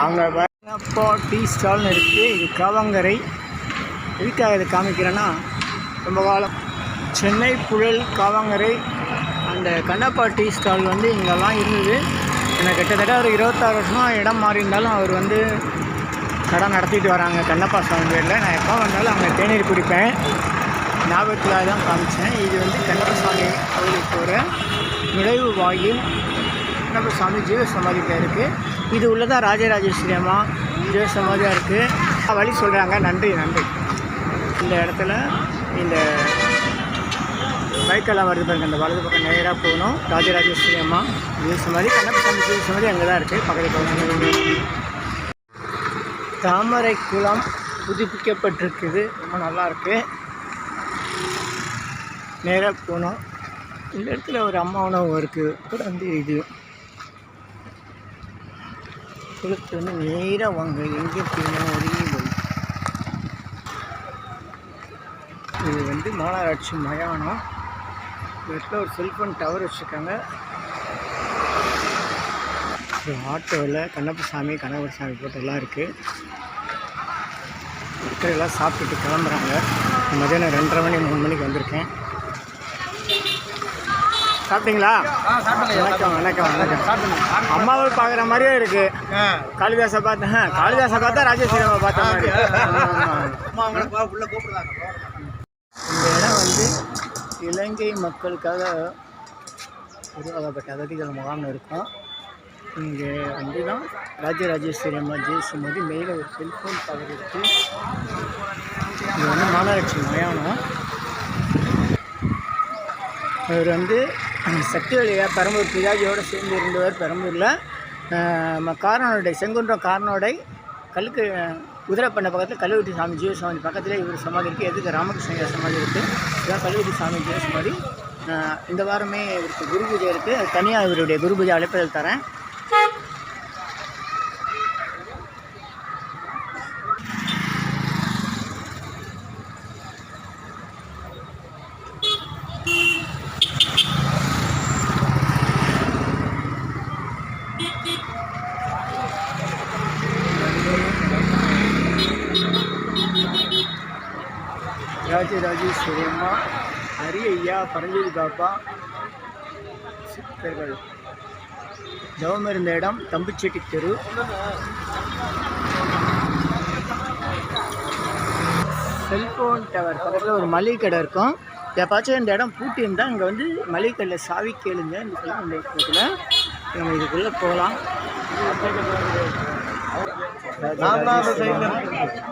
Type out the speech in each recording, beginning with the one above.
அவங்க அப்போ டீ ஸ்டால்னு இருக்குது. இது காவாங்கரை. எதுக்காக இதை காமிக்கிறேன்னா, ரொம்ப காலம் சென்னை புழல் காவாங்கரை அந்த கண்ணப்பா டீ ஸ்டால் வந்து இங்கெல்லாம் இருந்தது. எனக்கு கிட்டத்தட்ட ஒரு 26 வருஷமாக இடம் மாறி இருந்தாலும் அவர் வந்து கடை நடத்திட்டு வராங்க கண்ணப்பா சாமி பேரில். நான் எப்போ வந்தாலும் அங்கே தேநீர் குடிப்பேன். ஞாபகத்தில் தான் காமிச்சேன். இது வந்து கண்ணப்பா சாமி கோயிலுக்கு போகிற நுழைவு வாயில் கண்ணப்பா சாமி ஜீவ சமாதிக்காக இருக்குது. இது உள்ளதான் ராஜராஜேஸ்வரி அம்மா ஜீவ சமாதியாக இருக்குது. வழி சொல்கிறாங்க. நன்றி நன்றி. இந்த இடத்துல இந்த பைக்கெல்லாம் வருது பாருங்க. அந்த வலது பக்கம் நேராக போகணும். ராஜராஜேஸ்வரி அம்மா ஜீவ சமாதி கண்ணப்பா சாமி ஜீவ சமாதி அங்கே தான் இருக்குது. பக்கத்தில் தாமரை குளம் புதுப்பிக்கப்பட்டிருக்குது. ரொம்ப நல்லாயிருக்கு. நேராக போனோம். இந்த இடத்துல ஒரு அம்மா உணவு இருக்குது. அப்புறம் வந்து இது குளத்து வந்து நேராக வாங்க. எங்கே போகணும் ஒரே வழி. இது வந்து மாநகராட்சி மயானம். இந்த இடத்துல ஒரு செல்ஃபோன் டவர் வச்சுருக்காங்க. ஒரு ஆட்டோவில் கண்ணப்பா சாமி கனகசாமி போட்டெல்லாம் இருக்குது. மக்கள் எல்லாம் சாப்பிட்டுட்டு கிளம்புறாங்க. மதியானம் 2:30 மணி 3 மணிக்கு வந்திருக்கேன். சாப்பிட்டீங்களா? வணக்கம் வணக்கம் வணக்கம். அம்மாவை பார்க்குற மாதிரியே இருக்குது. காளிதாசை பார்த்தேன். காளிதாசை பார்த்தா ராஜேஸ்வரி அம்மா பார்த்த மாதிரி. இந்த இடம் வந்து இலங்கை மக்களுக்காக உருவாக்கப்பட்ட அகதிகள் முகாம்னு இருக்கும். இங்கே வந்து தான் ராஜராஜேஸ்வரி அம்மா ஜெயசுமதி மேலே ஒரு செல்ஃபோன் டவர் இருக்குது. இது வந்து மாநகராட்சி மயானம். அவர் வந்து சக்தி வழியா பெரம்பூர் பிதாஜியோடு சேர்ந்து இருந்தவர். பெரம்பூரில் காரனோடை செங்குன்றம் காரனோடை கல்லுக்கு குதிரைப்பண்ண பக்கத்தில் கல்லுவட்டி சாமி ஜீவசமாதி பக்கத்தில் இவர் சமாதி இருக்குது. எதுக்கு ராமகிருஷ்ண சமாதி இருக்குது. இதுதான் கல்லுவட்டி சாமி ஜீவசமாதி. இந்த வாரமே இவருக்கு குரு பூஜை இருக்குது. அது தனியாக இவருடைய குரு பூஜை அழைப்பதில் தரேன். ராஜராஜேஸ்வரி அம்மா, அரியய்யா, பரஞ்சோதி பாப்பா சித்தர்கள் தவம் இருந்த இடம் தம்புச்செட்டி தெரு. செல்ஃபோன் டவர் பக்கத்தில் ஒரு மளிகை கடை இருக்கும். எப்போச்சும் இந்த இடம் பூட்டி இருந்தால் இங்கே வந்து மளிகை கடையில் சாவி கேளுங்க. இந்த செல்ஃபோன் இடத்துல நம்ம இதுக்குள்ளே போகலாம்.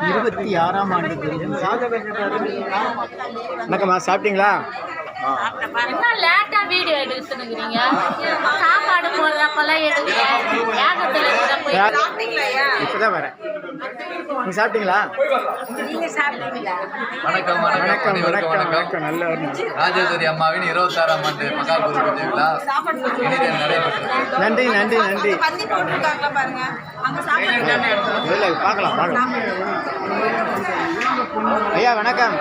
26ஆம் ஆண்டு. வணக்கம்மா, சாப்பிட்டீங்களா? வீடியோ எடுத்துக்கிறீங்க. சாப்பாடு போடுறப்பெல்லாம் இப்பதான் வரேன். நீங்க சாப்பிட்டீங்களா? வணக்கம் வணக்கம் வணக்கம் வணக்கம். நல்ல ராஜேஸ்வரி அம்மாவின் 26ஆம் ஆண்டு மகா குரு பூஜை விழா நடைபெற்றது. நன்றி நன்றி நன்றி. பார்க்கலாம் பார்க்கலாம். ஐயா வணக்கம்.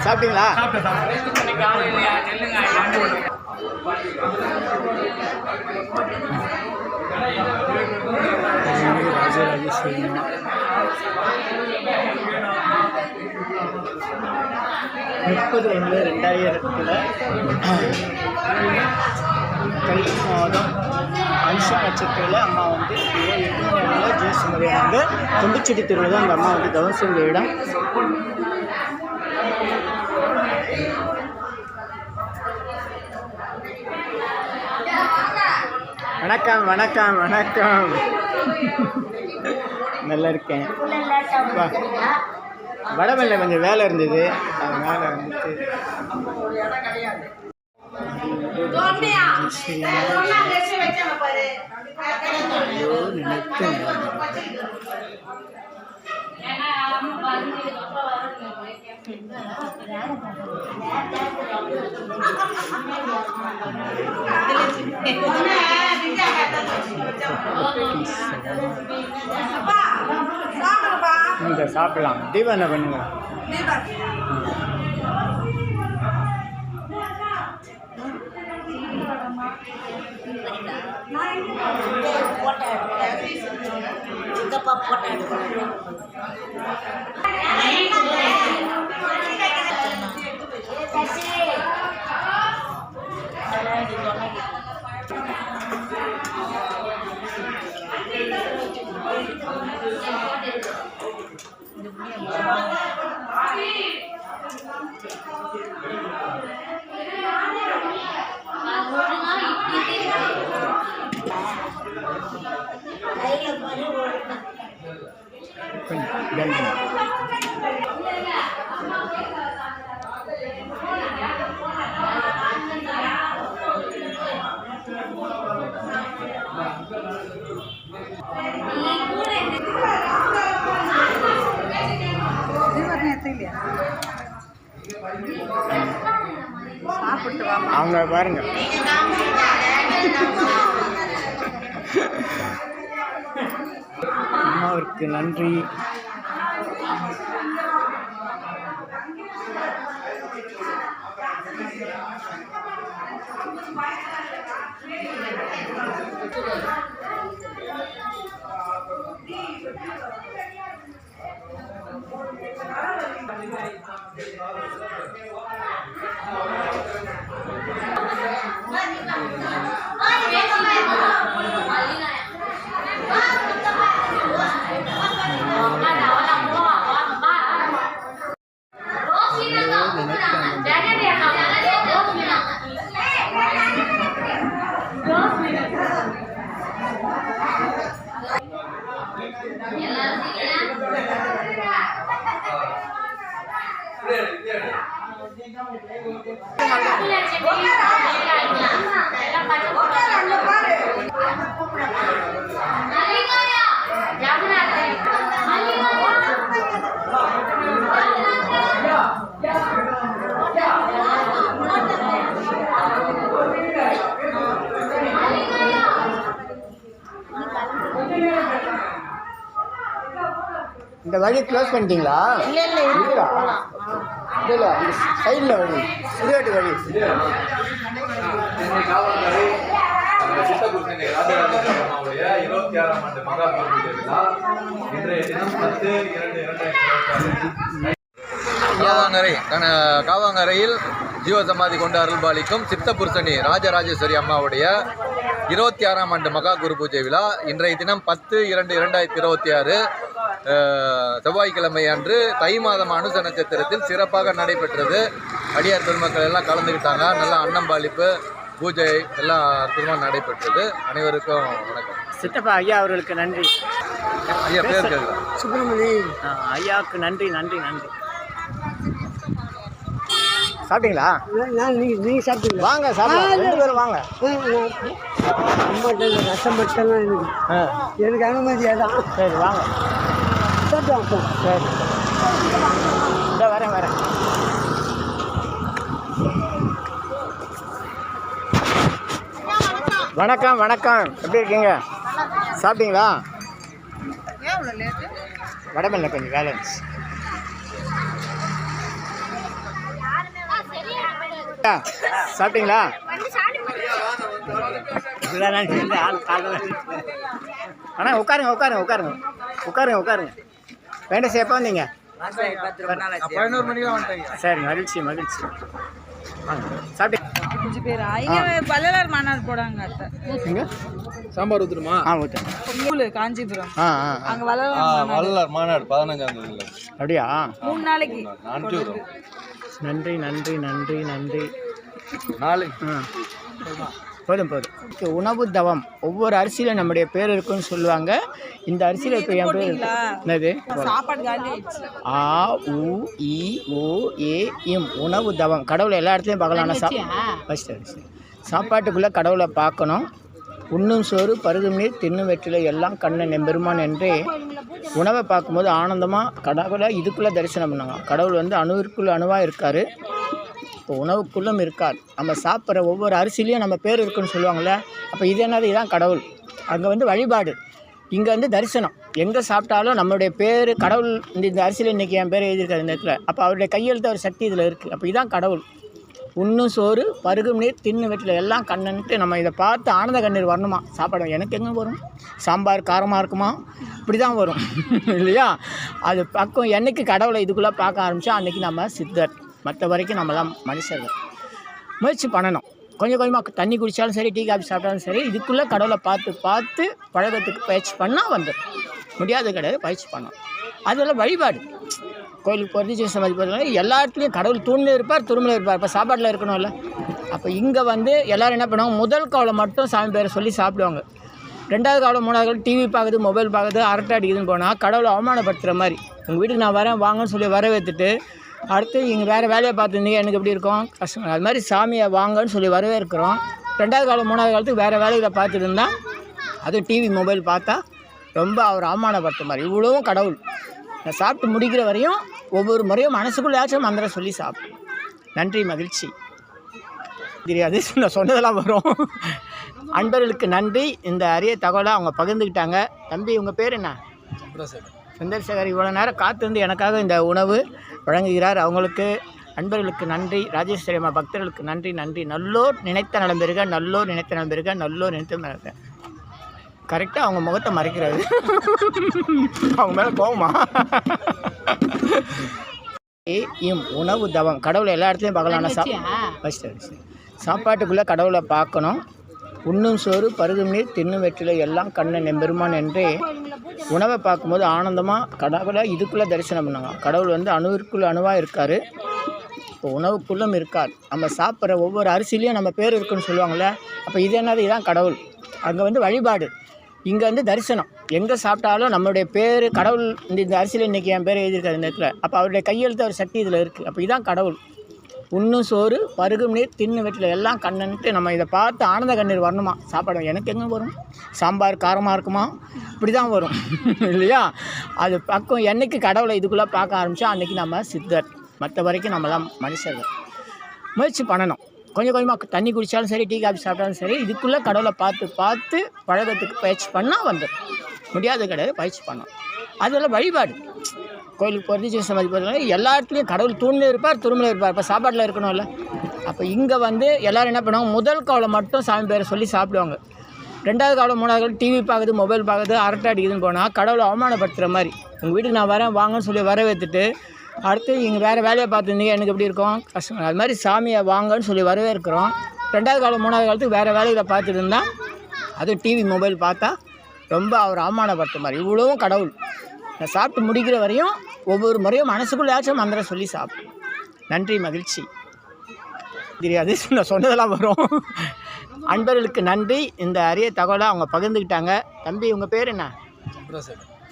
சாப்பிட்டீங்களா? ராஜராஜேஸ்வரி 30/1/2000 கல்வி மாதம் அனுஷ நட்சத்திரத்தில் அம்மா வந்து 8 ஜெயசுமதி வந்து தொண்டுச்செடி தெருவில் தான் அந்த அம்மா வந்து தவம் செஞ்ச இடம். வணக்கம் வணக்கம் வணக்கம். நல்லா இருக்கேன். வடமல்ல கொஞ்சம் வேலை இருந்தது, அதனால வந்துட்டு நினைத்தேன். இந்த சாப்பிடலாம். தீபா என்ன பண்ணுங்க? அவங்க பாருங்க. அம்மாவிற்கு நன்றி. இந்த வழி க்ளோஸ் பண்ணிட்டீங்களா? இருக்கா? இல்லை அந்த சைடில் வழி, சுடுகாட்டு வழி. சித்தபுருஷனை ராஜராஜேஸ்வரி அம்மாவுடைய 26ஆம் ஆண்டு மகா குரு விழா இன்றைய தினம் 10/2/2024 காவாங்கரையில் ஜீவசமாதி கொண்டு அருள்பாலிக்கும் சித்தபுருஷனி ராஜராஜேஸ்வரி அம்மாவுடைய 26ஆம் ஆண்டு மகா குரு பூஜை விழா இன்றைய தினம் 10/2/2026 செவ்வாய்க்கிழமை அன்று தை மாதம் அனுச நட்சத்திரத்தில் சிறப்பாக நடைபெற்றது. அடியார் பெருமக்கள் எல்லாம் கலந்துக்கிட்டாங்க. நல்லா அன்னம்பாலிப்பு பூஜை எல்லாம் அற்புதமாக நடைபெற்றது. அனைவருக்கும் வணக்கம். சித்தப்பா ஐயா அவர்களுக்கு நன்றி. ஐயா பேர் கேட்குறேன். சுப்பிரமணி ஐயாவுக்கு நன்றி நன்றி நன்றி. சாப்பிட்டீங்களா? நீங்கள் சாப்பிட்டீங்களா? வாங்க சாப்பிடலாம், 2 பேரும் வாங்க. ரசம் மட்டும்தான் எனக்கு அனுமதியாக தான். சரி வாங்க சாப்பிட்டோம். சரி இதோ வரேன். வணக்கம் வணக்கம். எப்படி இருக்கீங்க? சாப்பிட்டீங்களா? வடமல்ல கொஞ்சம் வேலை இருந்துச்சு. சாப்பிட்டீங்களா? அண்ணா உட்காருங்க. வேண்ட எப்போ வந்தீங்க? 11 மணிக்கு வந்துட்டீங்க. சரி மகிழ்ச்சி. சாப்பிட்டீங்க? வள்ளலார் மாநாடு போடாங்க. சாம்பார் ஊற்றுமா? ஊற்றுங்க. காஞ்சிபுரம் அங்கே வள்ளலார் மாநாடு 15ஆம் தேதி. அப்படியா? 3 நாளைக்கு. நன்றி நாளைக்கு போதும். உணவு தவம் ஒவ்வொரு அரிசியில் நம்முடைய பேர் இருக்குன்னு சொல்லுவாங்க. இந்த அரிசியில் இப்போ என் பேர் என்னது? ஆ உ இ ஓ ஏ இம். உணவு தவம். கடவுளை எல்லா இடத்துலையும் பார்க்கலாம். ஃபஸ்ட்டு சாப்பாட்டுக்குள்ளே கடவுளை பார்க்கணும். உண்ணும் சோறு பருகும் நீர் தின்னும் வெற்றிலை எல்லாம் கண்ணன் எம்பெருமான் என்று உணவை பார்க்கும்போது ஆனந்தமாக கடவுளை இதுக்குள்ளே தரிசனம் பண்ணாங்க. கடவுள் வந்து அணுவிற்குள்ள அணுவாக இருக்கார், இப்போ உணவுக்குள்ளும் இருக்கார். நம்ம சாப்பிட்ற ஒவ்வொரு அரிசிலையும் நம்ம பேர் இருக்குன்னு சொல்லுவாங்கள்ல, அப்போ இது என்னது, இதுதான் கடவுள். அங்கே வந்து வழிபாடு, இங்கே வந்து தரிசனம். எங்கே சாப்பிட்டாலும் நம்மளுடைய பேர் கடவுள் இந்த அரிசியில் இன்றைக்கி என் பேர் எழுதியிருக்காரு இந்த இடத்துல, அப்போ அவருடைய கையெழுத்து ஒரு சக்தி இதில் இருக்குது. அப்போ இதுதான் கடவுள். உண்ணும் சோறு பருகும் நீர் தின்னு வெற்றில எல்லாம் கண்ணுன்ட்டு நம்ம இதை பார்த்து ஆனந்த கண்ணீர் வரணுமா சாப்பாடு. எனக்கு எங்கே வரும், சாம்பார் காரமாக இருக்குமா, இப்படி தான் வரும் இல்லையா. அது பக்கம் என்றைக்கு கடவுளை இதுக்குள்ளே பார்க்க ஆரம்பித்தா அன்றைக்கி நம்ம சித்தர். மற்ற வரைக்கும் நம்மளாம் மனுஷர்கள். முயற்சி பண்ணணும். கொஞ்சம் கொஞ்சமாக தண்ணி குடித்தாலும் சரி, டீ காஃபி சாப்பிட்டாலும் சரி, இதுக்குள்ளே கடவுளை பார்த்து பார்த்து பழகத்துக்கு பயிற்சி பண்ணால் வந்துடும். முடியாத கிடையாது, பயிற்சி பண்ணணும். அதெல்லாம் வழிபாடு. கோயிலுக்கு போகிறது, ஜீவ சமாதி போகிறது, எல்லா இடத்துலையும் கடவுள் தூணில் இருப்பார், துரும்பில் இருப்பார். இப்போ சாப்பாட்டில் இருக்கணும்ல. அப்போ இங்கே வந்து எல்லோரும் என்ன பண்ணுவாங்க, முதல் காவலை மட்டும் சாமி பேரை சொல்லி சாப்பிடுவாங்க. ரெண்டாவது காவலை மூணாவது காவல் டிவி பார்க்குது, மொபைல் பார்க்குது, அரட்டை அடிக்குதுன்னு போனால் கடவுளை அவமானப்படுத்துகிற மாதிரி. உங்கள் வீட்டுக்கு நான் வரேன் வாங்கன்னு சொல்லி வரவேற்றுட்டு அடுத்து இங்கே வேறு வேலையை பார்த்துருந்தீங்க எனக்கு எப்படி இருக்கும், கஷ்டம். அது மாதிரி சாமியை வாங்கன்னு சொல்லி வரவேற்கிறோம். ரெண்டாவது காலம் மூணாவது காலத்துக்கு வேறு வேலைகளை பார்த்துட்டு இருந்தால் அதுவும் டிவி மொபைல் பார்த்தா ரொம்ப அவர் அவமானப்படுத்த மாதிரி. இவ்வளவும் கடவுள். நான் சாப்பிட்டு முடிக்கிற வரையும் ஒவ்வொரு முறையும் மனசுக்குள்ளேயாச்சும் மந்திரம் சொல்லி சாப்பிடும். நன்றி, மகிழ்ச்சி. தெரியாது, நான் சொன்னதெல்லாம் வரும். அன்பர்களுக்கு நன்றி. இந்த அரிய தகவலை அவங்க பகிர்ந்துக்கிட்டாங்க. தம்பி, உங்கள் பேர் என்ன? சந்திரசேகர் இவ்வளோ நேரம் காத்திருந்து எனக்காக இந்த உணவு வழங்குகிறார். அவங்களுக்கு அன்பர்களுக்கு நன்றி. ராஜேஸ்வரி அம்மா பக்தர்களுக்கு நன்றி. நன்றி. நல்லோர் நினைத்த நலம் பெறுக, நல்லோர் நினைத்த நலம் பெறுக, நல்லோர் நினைத்த நலம். கரெக்டாக அவங்க முகத்தை மறைக்கிறாரு. அவங்க மேலே போகுமா? உணவு தவம். கடவுளை எல்லா இடத்துலையும் பார்க்கலாம். சாப்பாட்டுக்குள்ளே கடவுளை பார்க்கணும். உண்ணும் சோறு பருகும் நீர் தின்னும் வெற்றிலை எல்லாம் கண்ணன் எம்பெருமான் என்றே உணவை பார்க்கும்போது ஆனந்தமாக கடவுளை இதுக்குள்ளே தரிசனம் பண்ணாங்க. கடவுள் வந்து அணுவிற்குள்ள அணுவாக இருக்கார், இப்போ உணவுக்குள்ளும் இருக்கார். நம்ம சாப்பிட்ற ஒவ்வொரு அரிசிலையும் நம்ம பேர் இருக்குன்னு சொல்லுவாங்கள்ல, அப்போ இது என்னது, இதுதான் கடவுள். அங்கே வந்து வழிபாடு, இங்கே வந்து தரிசனம். எங்கே சாப்பிட்டாலும் நம்மளுடைய பேர் கடவுள் இந்த அரிசியில் இன்றைக்கி என் பேர் எழுதியிருக்காரு இந்த இடத்துல, அப்போ அவருடைய கையெழுத்து ஒரு சக்தி இதில் இருக்குது. அப்போ இதுதான் கடவுள். உண்ணும் சோறு பருகும் நீர் தின்னு வெற்றில எல்லாம் கண்ணுன்ட்டு நம்ம இதை பார்த்து ஆனந்த கண்ணீர் வரணுமா சாப்பாடு. எனக்கு எங்கே வரும், சாம்பார் காரமாக இருக்குமா, இப்படி தான் வரும் இல்லையா. அது பக்கம் என்றைக்கு கடவுளை இதுக்குள்ளே பார்க்க ஆரம்பித்தா அன்றைக்கி நம்ம சித்தர். மற்ற வரைக்கும் நம்மளாம் மனுஷர்கள். முயற்சி பண்ணணும். கொஞ்சம் கொஞ்சமாக தண்ணி குடித்தாலும் சரி, டீ காஃபி சாப்பிட்டாலும் சரி, இதுக்குள்ளே கடவுளை பார்த்து பார்த்து பழகத்துக்கு பயிற்சி பண்ணால் வந்துடும். முடியாத கிடையாது, பயிற்சி பண்ணணும். அதெல்லாம் வழிபாடு. கோயிலுக்கு போகிறது, ஜீவ சமாதி போகிறது, எல்லா இடத்துலையும் கடவுள் தூணில் இருப்பார், துரும்பில் இருப்பார். இப்போ சாப்பாட்டில் இருக்கணும்ல. அப்போ இங்கே வந்து எல்லோரும் என்ன பண்ணுவாங்க, முதல் காவலை மட்டும் சாமி பேரை சொல்லி சாப்பிடுவாங்க. ரெண்டாவது காவலை மூணாவது காவல் டிவி பார்க்குது, மொபைல் பார்க்குது, அரட்டை அடிக்குதுன்னு போனால் கடவுளை அவமானப்படுத்துகிற மாதிரி. உங்கள் வீட்டுக்கு நான் வரேன் வாங்கன்னு சொல்லி வரவேற்றுட்டு அடுத்து இங்கே வேறு வேலையை பார்த்துருந்தீங்க எனக்கு எப்படி இருக்கும், கஷ்டம். அது மாதிரி சாமியை வாங்கன்னு சொல்லி வரவேற்கிறோம். ரெண்டாவது காலம் மூணாவது காலத்துக்கு வேறு வேலைகளை பார்த்துட்டு இருந்தால் அதுவும் டிவி மொபைல் பார்த்தா ரொம்ப அவர் அவமானப்படுத்த மாதிரி. இவ்வளவும் கடவுள். நான் சாப்பிட்டு முடிக்கிற வரையும் ஒவ்வொரு முறையும் மனசுக்குள்ளேயாச்சும் மந்திரம் சொல்லி சாப்பிடும். நன்றி, மகிழ்ச்சி. தெரியாது, நான் சொன்னதெல்லாம் வரும். அன்பர்களுக்கு நன்றி. இந்த அரிய தகவலை அவங்க பகிர்ந்துக்கிட்டாங்க. தம்பி, உங்கள் பேர் என்ன?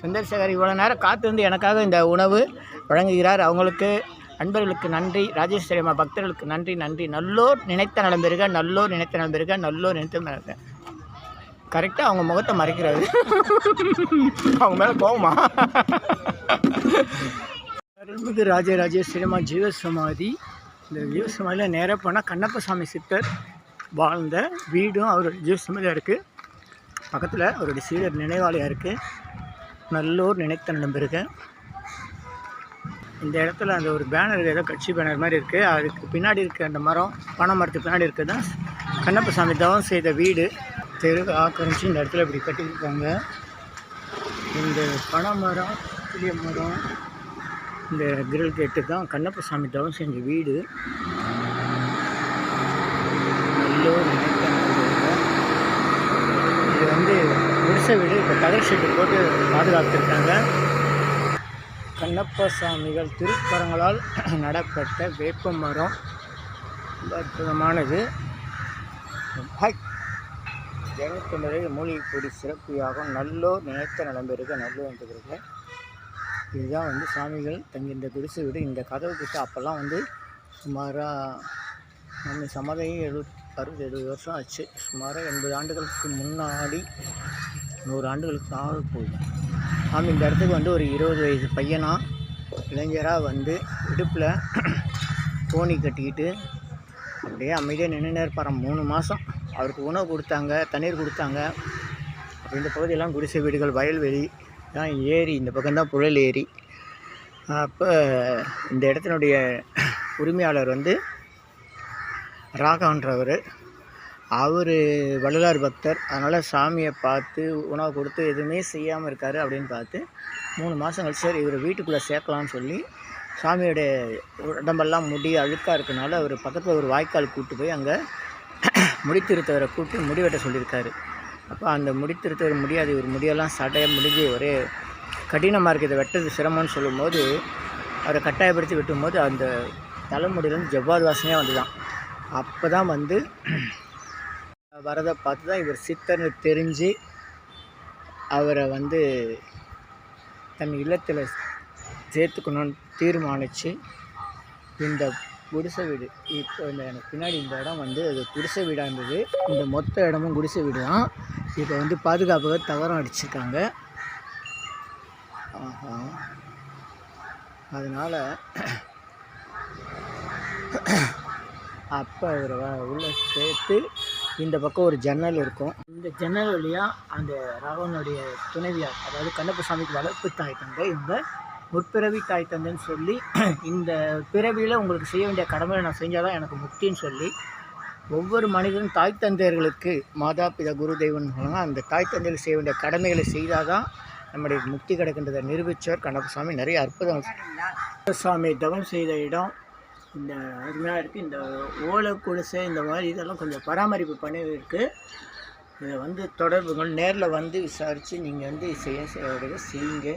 சந்திரசேகர் இவ்வளோ நேரம் காத்திருந்து எனக்காக இந்த உணவு வழங்குகிறார். அவங்களுக்கு அன்பர்களுக்கு நன்றி. ராஜேஸ்வரி அம்மா பக்தர்களுக்கு நன்றி. நன்றி. நல்லோர் நினைத்த நலம் பெறுக, நல்லோர் நினைத்த நலம் பெறுக, நல்லோர் நினைத்த நலம். கரெக்டாக அவங்க முகத்தை மறைக்கிறாரு. அவங்க மேலே போகுமா? அருள்மிகு ராஜராஜேஸ்வரி அம்மா ஜீவசமாதி. இந்த ஜீவசமாதியில் நேராக போனால் கண்ணப்ப சாமி சித்தர் வாழ்ந்த வீடும் அவருடைய ஜீவசமாதியாக இருக்குது. பக்கத்தில் அவருடைய சீடர் நினைவாலயம் இருக்குது. நல்லோர் நினைத்த நலம் பெறுக. இந்த இடத்துல அந்த ஒரு பேனர், ஏதோ கட்சி பேனர் மாதிரி இருக்குது. அதுக்கு பின்னாடி இருக்க அந்த மரம், பனை மரத்துக்கு பின்னாடி இருக்குது தான் கண்ணப்ப சாமி தவம் செய்த வீடு. தெரு ஆக்கிரமிச்சு இந்த இடத்துல இப்படி கட்டியிருக்காங்க. இந்த பனை மரம், புளிய மரம், இந்த கிரில் கேட்டு தான் கண்ணப்ப சாமி தவம் செஞ்ச வீடு. நல்லோர் நினைத்த நலம் பெறுக. இது வந்து குடிசை வீடு. இப்போ கதர் ஷீட்டு போட்டு பாதுகாத்துருக்காங்க. கண்ணப்ப சாமிகள் திருக்கரங்களால் நடப்பட்ட வேப்ப மரம் ரொம்ப அற்புதமானது. 250 மூலிகை பொடி சிறப்பு யாகம். நல்லோர் நினைத்த நலம் பெறுக, நல்லோர் நினைத்த பெறுக. இதுதான் வந்து சாமிகள் தங்கி இந்த குடிசை வீடு. இந்த கதவு கிட்ட அப்போல்லாம் வந்து சுமாராக நம்ம சமாதியும் 60-70 வருஷம் ஆச்சு. சுமாராக 80 ஆண்டுகளுக்கு முன்னாடி, 100 ஆண்டுகளுக்கு ஆக போகுது. சாமி இந்த இடத்துக்கு வந்து ஒரு 20 வயசு பையனாக இளைஞராக வந்து இடுப்பில் கோணி கட்டிக்கிட்டு அப்படியே அமைதியாக நின்று இருப்பாராம் 3 மாதம். அவருக்கு உணவு கொடுத்தாங்க, தண்ணீர் கொடுத்தாங்க. அப்போ இந்த பகுதியெல்லாம் குடிசை வீடுகள், வயல்வெளி தான், ஏரி இந்த பக்கம்தான் புழல் ஏரி. அப்போ இந்த இடத்தினுடைய உரிமையாளர் வந்து ராகவன்றவர். அவர் வள்ளலார் பக்தர். அதனால் சாமியை பார்த்து உணவு கொடுத்து எதுவுமே செய்யாமல் இருக்கார் அப்படின்னு பார்த்து 3 மாதம் கழிச்சு சரி இவர் வீட்டுக்குள்ளே சேர்க்கலான்னு சொல்லி சாமியோடைய உடம்பெல்லாம் முடி அழுக்காக இருக்கனால அவர் பக்கத்தில் ஒரு வாய்க்கால் கூப்பிட்டு போய் அங்கே முடித்திருத்தவரை கூப்பிட்டு முடி வெட்ட சொல்லியிருக்காரு. அப்போ அந்த முடித்திருத்தவர் முடியாது, இவர் முடியெல்லாம் சடையை முடிஞ்சு ஒரே கடினமாக இருக்குது, இதை வெட்டுறது சிரமம்னு சொல்லும்போது அவரை கட்டாயப்படுத்தி வெட்டும்போது அந்த தலைமுடியிலேருந்து ஜவ்வாது வாசனையாக வந்துதான். அப்போ தான் வந்து வரதை பார்த்து தான் இவர் சித்தர்னு தெரிஞ்சு அவரை வந்து தன் இல்லத்தில் சேர்த்துக்கணும்னு தீர்மானித்து இந்த குடிசை வீடு, இப்போ இந்த எனக்கு பின்னாடி இந்த இடம் வந்து அது குடிசை வீடாக இருந்தது. இந்த மொத்த இடமும் குடிசை வீடு தான். இப்போ வந்து பாதுகாப்புக்காக தகரம் அடிச்சிருக்காங்க. அதனால் அப்போ அவரை உள்ளே சேர்த்து இந்த பக்கம் ஒரு ஜன்னல் இருக்கும். இந்த ஜன்னல் வழியாக அந்த ராகவனுடைய துணைவியார், அதாவது கண்ணப்பசாமிக்கு வளர்ப்பு தாய் தந்தை, இவங்க முற்பிறவி தாய் தந்தைன்னு சொல்லி இந்த பிறவியில் உங்களுக்கு செய்ய வேண்டிய கடமையை நான் செஞ்சால் தான் எனக்கு முக்தின்னு சொல்லி ஒவ்வொரு மனிதனும் தாய் தந்தையர்களுக்கு மாதா பிதா குரு தெய்வம்னு சொல்லுவாங்க. அந்த தாய் தந்தையர்கள் செய்ய வேண்டிய கடமைகளை செய்தால் தான் நம்முடைய முக்தி கிடைக்கின்றதை நிரூபித்தவர் கண்ணப்பசாமி. நிறைய அற்புதங்கள் சாமி தவம் செய்த இடம் இந்த அருமையாக இருக்குது. இந்த ஓலை குடிசை இந்த மாதிரி இதெல்லாம் கொஞ்சம் பராமரிப்பு பண்ணி இருக்குது. இதை வந்து தொடர்புகள் நேரில் வந்து விசாரித்து நீங்கள் வந்து செய்யுங்க.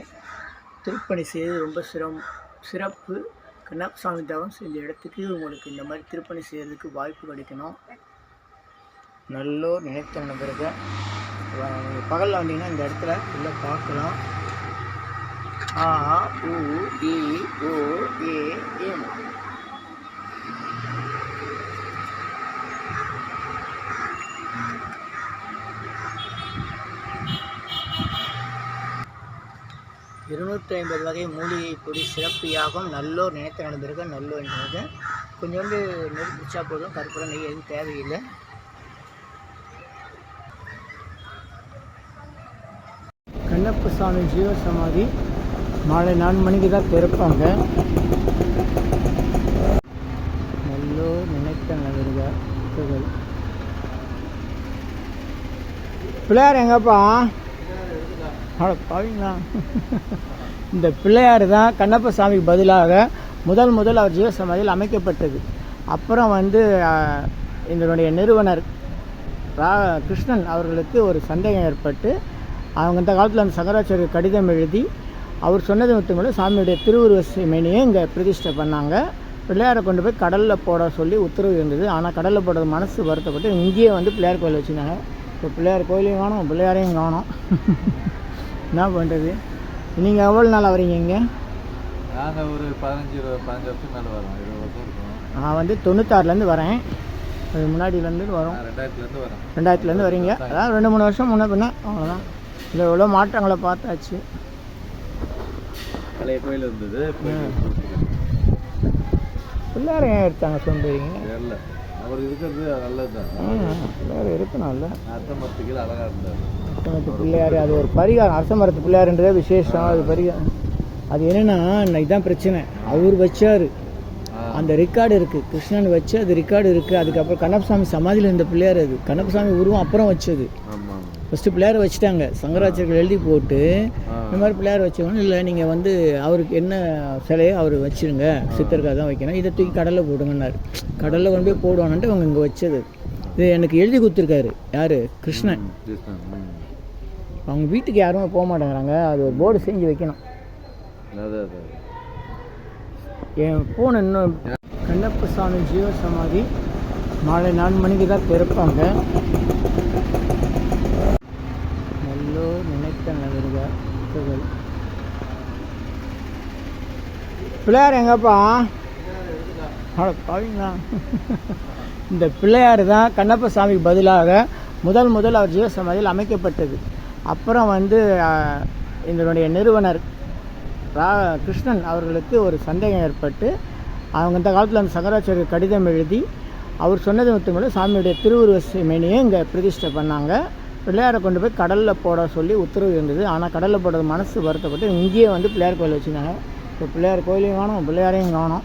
திருப்பணி செய்து ரொம்ப சிறப்பு. கண்ணப்பசாமி தவம் செஞ்ச இடத்துக்கு உங்களுக்கு இந்த மாதிரி திருப்பணி செய்கிறதுக்கு வாய்ப்பு கிடைக்கணும். நல்லோர் நினைத்த நபர்கள் பகலில் வந்தீங்கன்னா இந்த இடத்துல உள்ளே பார்க்கலாம். ஆ உ இ ஓ ஏ எம். $250 வகை மூலிகை பொடி சிறப்பு யாகம். நல்லோர் நினைத்த நடந்திருக்க நல்லோர் என்பது கொஞ்சோண்டு நெல் பிடிச்சா போதும், கருப்பூரம் நெய் எதுவும் தேவையில்லை. கண்ணப்பசாமி ஜீவசமாதி மாலை 4 மணிக்கு தான் திறப்பாங்க. நல்லோர் நினைத்த நடந்திருக்க பிள்ளையார் எங்கப்பா? பாவீங்களா? இந்த பிள்ளையார் தான் கண்ணப்பசாமிக்கு பதிலாக முதல் அவர் ஜீவசமாதியில் அமைக்கப்பட்டது. அப்புறம் வந்து இதனுடைய நிறுவனர் கிருஷ்ணன் அவர்களுக்கு ஒரு சந்தேகம் ஏற்பட்டு அவங்க இந்த காலத்தில் அந்த சங்கராச்சாரியர் கடிதம் எழுதி அவர் சொன்னது மட்டும் சாமியுடைய திருவுருவ மேனியை இங்கே பிரதிஷ்டை பண்ணாங்க. பிள்ளையாரை கொண்டு போய் கடலில் போட சொல்லி உத்தரவு இருந்தது. ஆனால் கடலில் போடுறது மனசு வருத்தப்பட்டு இங்கேயே வந்து பிள்ளையார் கோயில் வச்சுருந்தாங்க. இப்போ பிள்ளையார் கோயிலையும் காணும், பிள்ளையாரையும் காணும். என்ன பண்ணுறது? நீங்கள் எவ்வளோ நாள் வரீங்க இங்கே? நாங்கள் ஒரு 15 வருஷம் மேலே வரோம். 20 வருஷம் இருக்கும். நான் வந்து 96லேருந்து வரேன். அது முன்னாடியிலேருந்து வரோம். 2000லேருந்து வரேன். 2000லேருந்து வரீங்க. அதான் 2-3 வருஷம் முன்ன பின்ன அவ்வளோதான். இல்லை எவ்வளோ மாற்றங்களை பார்த்தாச்சு. பழைய கோயில் இருந்தது. பிள்ளையார் ஏன் எடுத்தாங்க சொல்லுறீங்க? தெரியல. அவர் இருக்கிறது நல்லது தான். பிள்ளையார் இருக்கணும். இல்லை அரச மரத்துக்கு அழகாக இருந்தார். அரசமரத்து பிள்ளையார் அது ஒரு பரிகாரம். அரசமரத்து பிள்ளையாருன்றதே விசேஷம். அது பரிகாரம். அது என்னென்னா இதுதான் பிரச்சனை. அவர் வச்சார், அந்த ரெக்கார்டு இருக்குது. கிருஷ்ணன் வச்சு அது ரெக்கார்டு இருக்குது. அதுக்கப்புறம் கண்ணப்பசாமி சமாதியில் இருந்த பிள்ளையார் அது. கண்ணப்பசாமி உருவம் அப்புறம் வச்சது. ஃபஸ்ட்டு பிள்ளையார் வச்சுட்டாங்க. சங்கராச்சாரியர்கள் எழுதி போட்டு இந்த மாதிரி பிள்ளையார் வச்சுக்கணும். இல்லை நீங்கள் வந்து அவருக்கு என்ன சிலையோ அவர் வச்சுருங்க, சித்தருக்காக தான் வைக்கணும், இதை தூக்கி கடலில் போடுங்கன்னாரு. கடலில் கொண்டு போய் போடுவான்ட்டு அவங்க இங்கே வச்சது. இது எனக்கு எழுதி கொடுத்துருக்காரு. யார்? கிருஷ்ணன். அவங்க வீட்டுக்கு யாருமே போக மாட்டேங்கிறாங்க. அது ஒரு போர்டு செஞ்சு வைக்கணும். என் ஃபோன் இன்னும் கண்ணப்பசாமி ஜீவசமாதி மாலை 4 மணிக்கு தான் திறப்பாங்க. நல்லோர் நினைத்த நகர்கள். பிள்ளையார் எங்கப்பா? பாவீங்களா? இந்த பிள்ளையார் தான் கண்ணப்பசாமிக்கு பதிலாக முதல் அவர் ஜீவசமாதியில் அமைக்கப்பட்டது. அப்புறம் வந்து இதனுடைய நிறுவனர் கிருஷ்ணன் அவர்களுக்கு ஒரு சந்தேகம் ஏற்பட்டு அவங்க இந்த காலத்தில் அந்த சங்கராச்சாரியர் கடிதம் எழுதி அவர் சொன்னது மட்டும் சாமியுடைய திருவுருவ மேனியை இங்கே பிரதிஷ்டை பண்ணாங்க. பிள்ளையாரை கொண்டு போய் கடலில் போட சொல்லி உத்தரவு இருந்தது. ஆனால் கடலில் போடுறது மனசு வருத்தப்பட்டு இங்கேயே வந்து பிள்ளையார் கோயில் வச்சுருந்தாங்க. இப்போ பிள்ளையார் கோயிலையும் காணும், பிள்ளையாரையும் காணும்.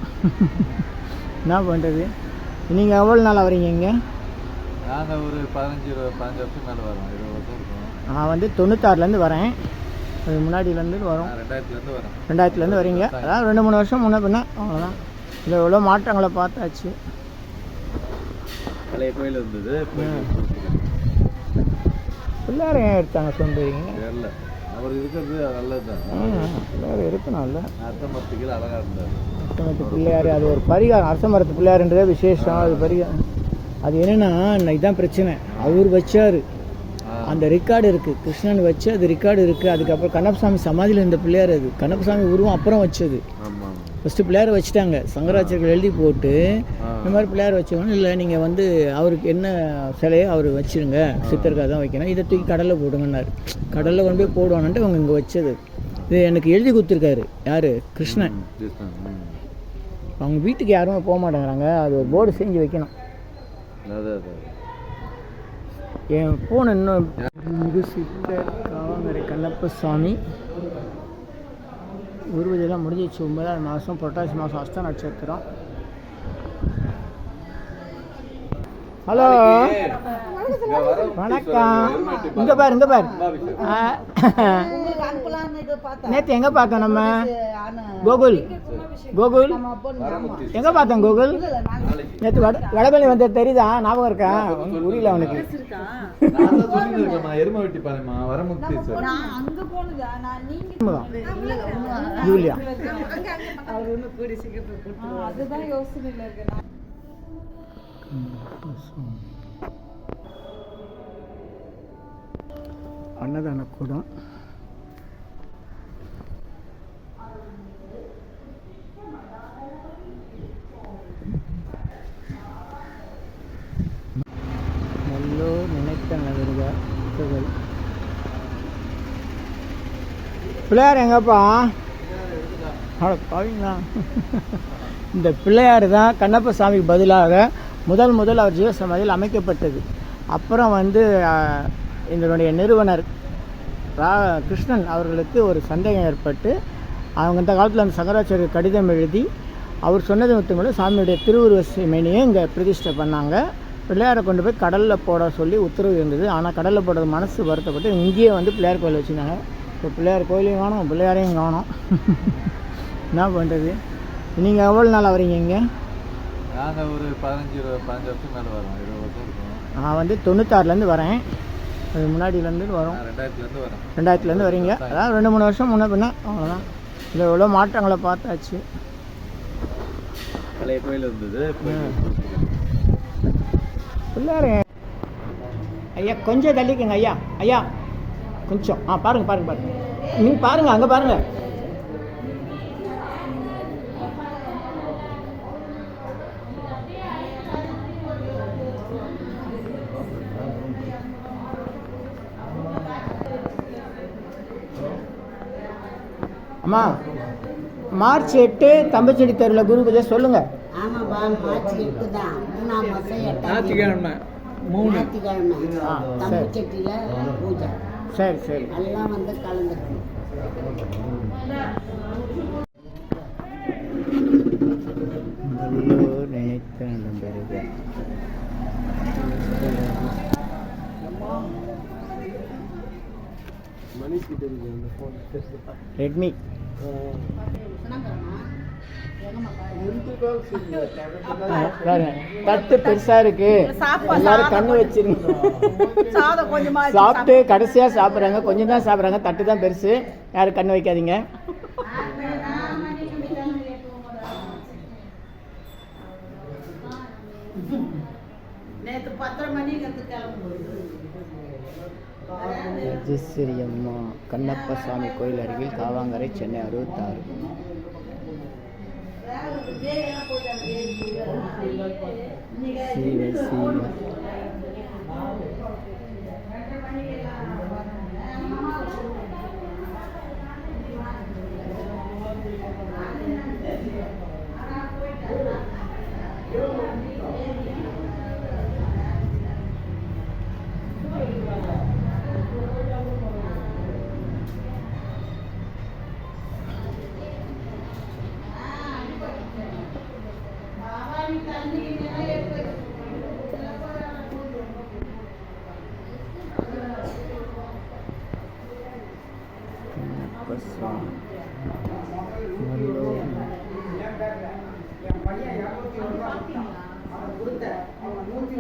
என்ன பண்ணுறது? நீங்கள் எவ்வளோ நாள் வரீங்க இங்கே? நாங்கள் ஒரு 15 வருஷம் மேலே வரோம். 20 வருஷம் இருக்கும். நான் வந்து 96லேருந்து வரேன். அது முன்னாடியிலேருந்து வரோம். 2000லேருந்து வரேன். 2000லேருந்து வரீங்க. அதான் 2-3 வருஷம் முன்ன பின்ன அவ்வளோதான். இதில் எவ்வளோ மாற்றங்களை பார்த்தாச்சு. பழைய கோயில் இருந்தது. பிள்ளையார் ஏன் எடுத்தாங்க சொல்லுறீங்க? தெரியல. அவர் இருக்கிறது நல்லது தான். பிள்ளையார் இருக்கணும் இல்லை? அரச மரத்துக்கு அழகாக இருந்தார். அரச மரத்து பிள்ளையார் அது ஒரு பரிகாரம். அரச மரத்து பிள்ளையாருன்றதே விசேஷம். அது பரிகாரம். அது என்னென்னா இதுதான் பிரச்சனை. அவர் வச்சார், அந்த ரெக்கார்டு இருக்குது. கிருஷ்ணன் வச்சு அது ரெக்கார்டு இருக்குது. அதுக்கப்புறம் கண்ணப்பசாமி சமாதியில் இருந்த பிள்ளையார் அது. கண்ணப்பசாமி உருவம் அப்புறம் வச்சது. ஃபஸ்ட்டு பிள்ளையார் வச்சுட்டாங்க. சங்கராச்சாரியர்கள் எழுதி போட்டு இந்த மாதிரி பிள்ளையார் வச்சுக்கணும். இல்லை நீங்கள் வந்து அவருக்கு என்ன சிலையோ அவர் வச்சுருங்க, சித்தருக்காக தான் வைக்கணும், இதை தூக்கி கடலில் போடுங்கன்னாரு. கடலில் கொண்டு போய் போடுவான்ட்டு அவங்க இங்கே வச்சது. இது எனக்கு எழுதி கொடுத்துருக்காரு. யார்? கிருஷ்ணன். அவங்க வீட்டுக்கு யாருமே போக மாட்டேங்கிறாங்க. அது ஒரு போர்டு செஞ்சு வைக்கணும். என் ஃபோன் இன்னும் மிகு சித்தர் காவங்கரை கண்ணப்பசாமி உருவதெல்லாம் முடிஞ்சிச்சு. 9ஆவது மாதம் புரட்டாசி மாதம் அஸ்த நட்சத்திரம். ஹலோ, வணக்கம். இங்கே பாரு, இங்கே பாரு. நேற்று எங்கே பார்த்தோம் நம்ம? கோகுல் எங்கே பார்த்தோம்? கோகுல் நேற்று வடபழனி வந்து தெரியுதா? ஞாபகம் இருக்கா? புரியல அவனுக்கு. ஜூலியா அன்னதான கூடம். நல்லோர் நினைத்த நகருக பிள்ளையார் எங்கப்பா? பாவீங்களா? இந்த பிள்ளையார் தான் கண்ணப்பசாமிக்கு பதிலாக முதல் அவர் ஜீவசமாதியில் அமைக்கப்பட்டது. அப்புறம் வந்து இதனுடைய நிறுவனர் கிருஷ்ணன் அவர்களுக்கு ஒரு சந்தேகம் ஏற்பட்டு அவங்க இந்த காலத்தில் அந்த சங்கராச்சாரியர் கடிதம் எழுதி அவர் சொன்னது மட்டும் சாமியுடைய திருவுருவ மேனியை இங்கே பிரதிஷ்டை பண்ணாங்க. பிள்ளையாரை கொண்டு போய் கடலில் போட சொல்லி உத்தரவு இருந்தது. ஆனால் கடலில் போடுறது மனசு வருத்தப்பட்டு இங்கேயே வந்து பிள்ளையார் கோயில் வச்சுருந்தாங்க. இப்போ பிள்ளையார் கோயிலையும் காணும், பிள்ளையாரையும் காணும். என்ன பண்ணுறது? நீங்கள் எவ்வளோ நாள் வரீங்க இங்கே? நாங்கள் ஒரு 15 வருஷம் மேலே வரோம். 20 வருஷம் இருக்கும். நான் வந்து 96லேருந்து வரேன். அது முன்னாடியிலேருந்து வரோம். 2000லேருந்து வரேன். 2000லேருந்து வரீங்க. அதான் 2-3 வருஷம் முன்ன பின்ன அவ்வளோதான். இதில் எவ்வளோ மாற்றங்களை பார்த்தாச்சு. பழைய கோயில் இருந்தது. பிள்ளையார் ஐயா கொஞ்சம் தள்ளிக்குங்க ஐயா. ஐயா கொஞ்சம் பாருங்கள். நீங்கள் பாருங்கள், அங்கே பாருங்கள். அம்மா, மார்ச் 8 தம்பச்செடி தெருவில் குரு பூஜை சொல்லுங்கள். ஆமாப்பா, மார்ச் 8 தான். 3ஆம் மாதம் 8ஆம் ஞாயிற்றுக்கிழமை 3 தம்பச்செட்டியில் பூஜை. சரி எல்லாம் வந்து கலந்துக்கணும். நினைத்த நம்பருங்க. ரெட்மி தட்டு பெருசா இருக்கு. எல்லாரும் கண்ணு வச்சிருங்க. சாப்பிட்டு கடைசியா சாப்பிட்றாங்க, கொஞ்சம் தான் சாப்பிட்றாங்க. தட்டு தான் பெருசு. யாரும் கண்ணு வைக்காதீங்க. ராஜேஸ்வரி அம்மா கண்ணப்பசாமி கோயில் அருகில் காவாங்கரை, சென்னை 66.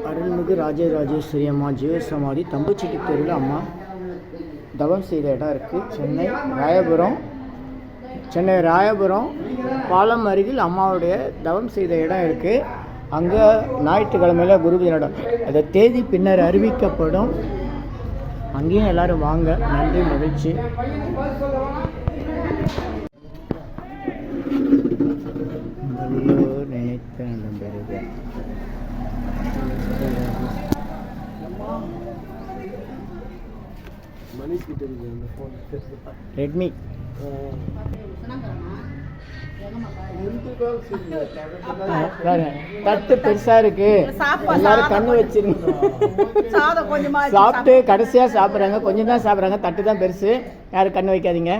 அருள்மிகு ராஜராஜேஸ்வரி அம்மா ஜீவசமாதி தம்புச்செட்டி தெருவில் அம்மா தவம் செய்த இடம் இருக்குது. சென்னை ராயபுரம் பாலம் அருகில் அம்மாவுடைய தவம் செய்த இடம் இருக்குது. அங்கே ஞாயிற்றுக்கிழமையில் குரு தினம். அந்த தேதி பின்னர் அறிவிக்கப்படும். அங்கேயும் எல்லோரும் வாங்க. நன்றி, மகிழ்ச்சி. நினைத்த நம்பருங்க. ரெட்மி தட்டு பெருசா இருக்கு, எல்லாரும் கண்ணு வச்சிருங்க. சாப்பிட்டு கடைசியா சாப்பிட்றாங்க, கொஞ்சம் தான் சாப்பிட்றாங்க, தட்டு தான் பெருசு, யாரும் கண்ணு வைக்காதீங்க.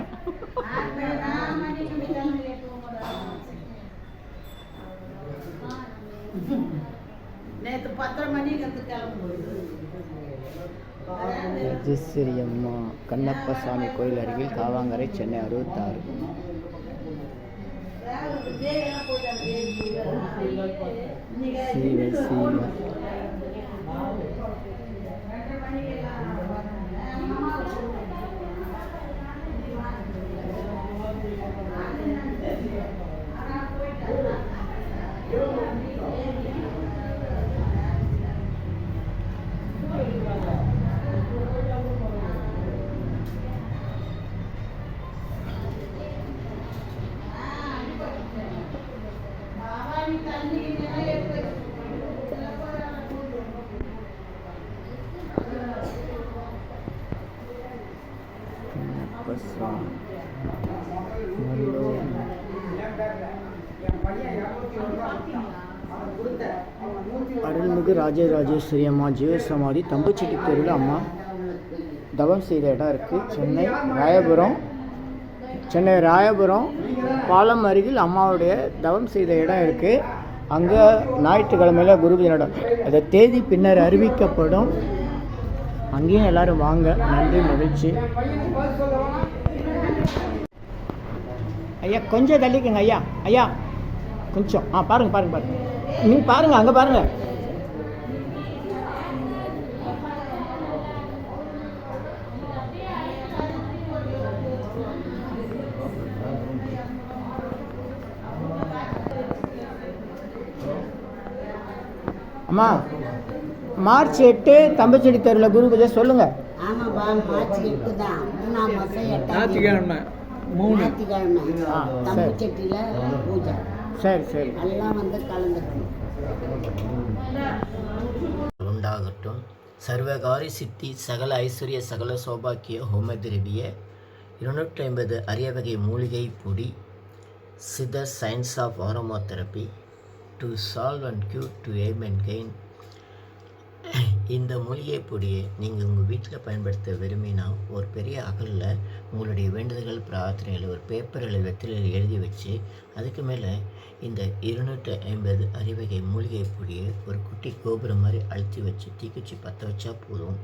ராஜேஸ்வரி அம்மா கண்ணப்பசாமி கோயில் அருகில் காவாங்கரை, சென்னை 66. அருள்மிகு ராஜராஜேஸ்வரி அம்மா ஜீவசமாதி தம்புச்செட்டி தெருவில் அம்மா தவம் செய்த இடம் இருக்குது. சென்னை ராயபுரம் பாலம் அருகில் அம்மாவுடைய தவம் செய்த இடம் இருக்குது. அங்கே ஞாயிற்றுக்கிழமையில் குரு தினம். அந்த தேதி பின்னர் அறிவிக்கப்படும். அங்கேயும் எல்லோரும் வாங்க. நன்றி, மகிழ்ச்சி. ஐயா கொஞ்சம் தள்ளிக்கங்க. ஐயா கொஞ்சம் பாருங்க நீங்கள் பாருங்கள், அங்கே பாருங்கள். அம்மா மார்ச் 8 தம்பச்செடி தெருவில் குரு பூஜை சொல்லுங்க. ஆமாப்பா, மார்ச் 8 தான், 3ஆம் மாதம் 8ஞாயிற்றுக்கிழமை தம்பச்செட்டியில் பூஜை. சரி எல்லாம் வந்து கலந்துக்கணும். உண்டாகட்டும். சர்வகாரி சித்தி சகல ஐஸ்வர்ய சகல சௌபாக்கிய ஹோமதிரவிய 250 அரிய வகை மூலிகை பொடி Siddha science of aromatherapy to solve and cure to aim and gain. இந்த மூலிகை பொடியை நீங்கள் உங்கள் வீட்டில் பயன்படுத்த விரும்பினா ஒரு பெரிய அகலில் உங்களுடைய வேண்டுதல்கள் பிரார்த்தனைகள் ஒரு பேப்பரில் வெற்றிலையில் எழுதி வச்சு அதுக்கு மேலே இந்த 250 அரிவகை மூலிகை பொடியை ஒரு குட்டி கோபுரம் மாதிரி அழுத்தி வச்சு தீக்குச்சி பற்ற வச்சா போதும்.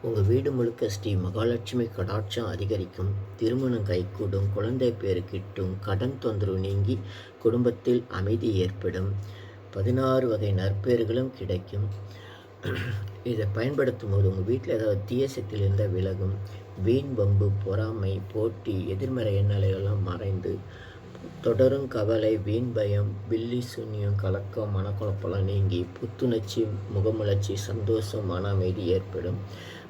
உங்கள் வீடு முழுக்க ஸ்ரீ மகாலட்சுமி கடாட்சம் அதிகரிக்கும், திருமணம் கைகூடும், குழந்தை பேரு கிட்டும், கடன் தொந்தரவு நீங்கி குடும்பத்தில் அமைதி ஏற்படும், 16 வகை நற்பேறுகளும் கிடைக்கும். இதை பயன்படுத்தும் போது உங்கள் வீட்டில் ஏதாவது தீய சக்தியில் இருந்தால் விலகும். வீண் வம்பு, பொறாமை, போட்டி, எதிர்மறை எண்ணலையெல்லாம் மறைந்து தொடரும் கவலை, வீண் பயம், பில்லி சூன்யம், கலக்கம், மனக்குழப்பெல்லாம் நீங்கி புத்துணர்ச்சி, முகமலர்ச்சி, சந்தோஷம், மன அமைதி ஏற்படும்.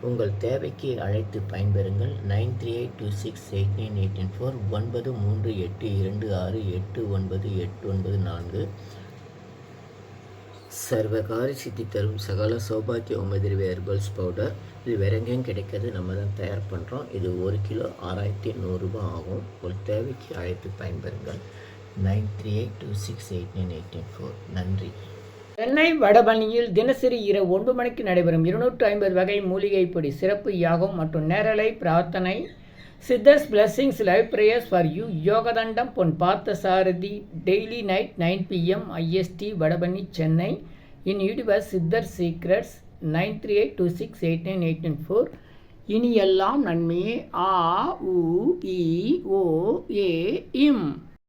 உங்கள் தேவைக்கு அழைத்து பயன்பெறுங்கள். 9382689894 9382268984. சர்வகாரி சித்தி தரும் சகல சௌபாக்கிய உமதிரிவே ஹெர்பல்ஸ் பவுடர். இது வேற எங்கேயும் கிடைக்காது, நம்ம தான் தயார் பண்ணுறோம். இது 1 கிலோ 6100 ரூபாய் ஆகும். ஒரு தேவைக்கு அழைத்து பயன்பெறுங்கள். 9382689894. நன்றி. சென்னை வடபழனியில் தினசரி இரவு 9 மணிக்கு நடைபெறும் 250 வகை மூலிகை பொடி சிறப்பு யாகம் மற்றும் நேரலை பிரார்த்தனை Siddhars blessings live prayers for you Yogathandam Pon Partha Sarathy daily night 9 PM IST Vadapalani Chennai in universe Siddhar secrets 9382689894. இனி எல்லாம் நன்மையே. ஆ உ இ ஓ ஏ இம்.